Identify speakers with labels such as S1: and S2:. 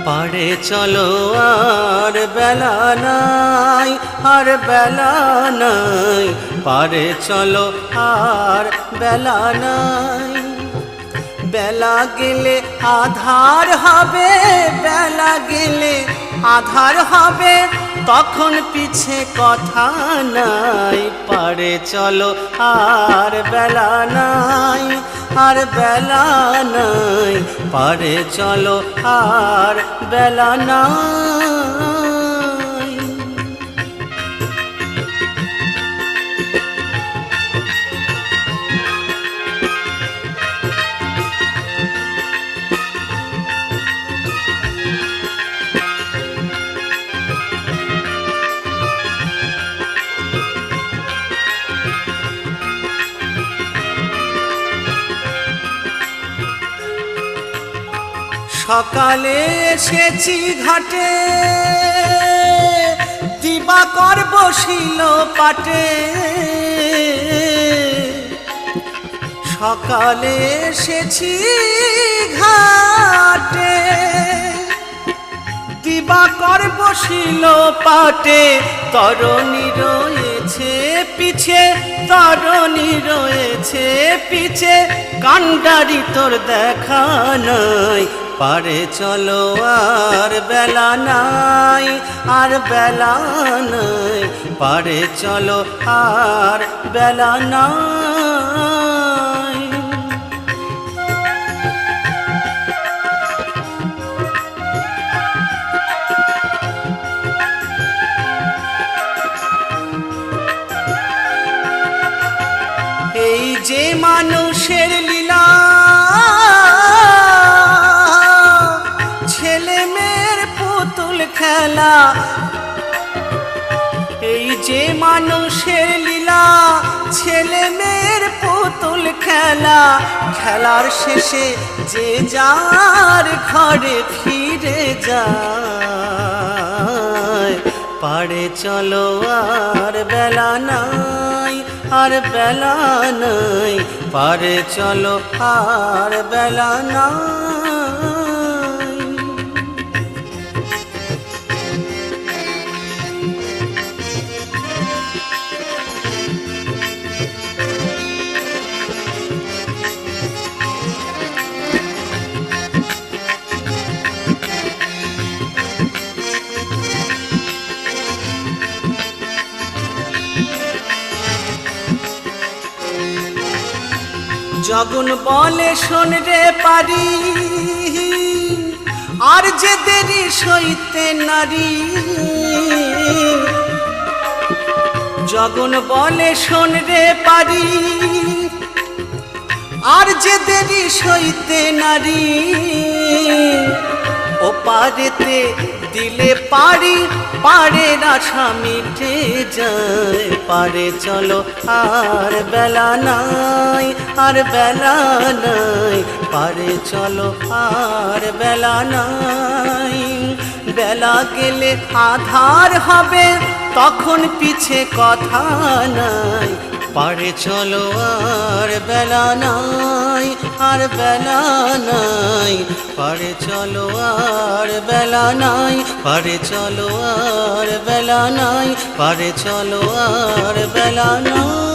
S1: পারে চলো আর বেলা নাই, আর বেলা নাই, পারে চলো আর বেলা নাই। বেলা গেলে আধার হবে, বেলা গেলে আধার হবে, তখন পিছে কথা নাই। পারে চলো আর বেলা নাই, আর বেলা নাই, পারে চলো আর বেলা নাই। সকালে এসেছি ঘাটে, দিবাকর বসিল পাটে। সকালে এসেছি ঘাটে, দিবাকর বসিল পাটে। তরণী রয়েছে পিছে, তরণী রয়েছে পিছে, কান্ডারি তোর দেখা নাই। পারে চলো আর বেলা নাই, আর বেলা নাই, পারে চলো আর বেলা নাই। এই যে মানুষের লীলা, ছেলে মেয়ের পুতুল খেলা। এই যে মানুষের লীলা, ছেলে মেয়ের পুতুল খেলা। খেলার শেষে যে যার ঘরে ফিরে যায়। পারে চলো আর বেলা নাই, আর বেলা নাই, পারে চলো আর বেলা নাই। জগন বলে শোন রে পারি, আর যে দেরি সইতে নারী। জগন বলে শোন রে পারি, আর যে দেরি সইতে নারী। ও পারেতে দিলে পারি, পারে আশা মিটে যায়। পারে চলো আর বেলা নাই, আর বেলা নাই, পারে চলো আর বেলা নাই। বেলা গেলে আধার হবে, তখন পিছে কথা নাই। পারে চলো আর বেলা নাই, আর বেলা নাই, পারে চলো আর বেলা নাই, পারে চলো আর বেলা নাই, পারে চলো আর বেলা নাই।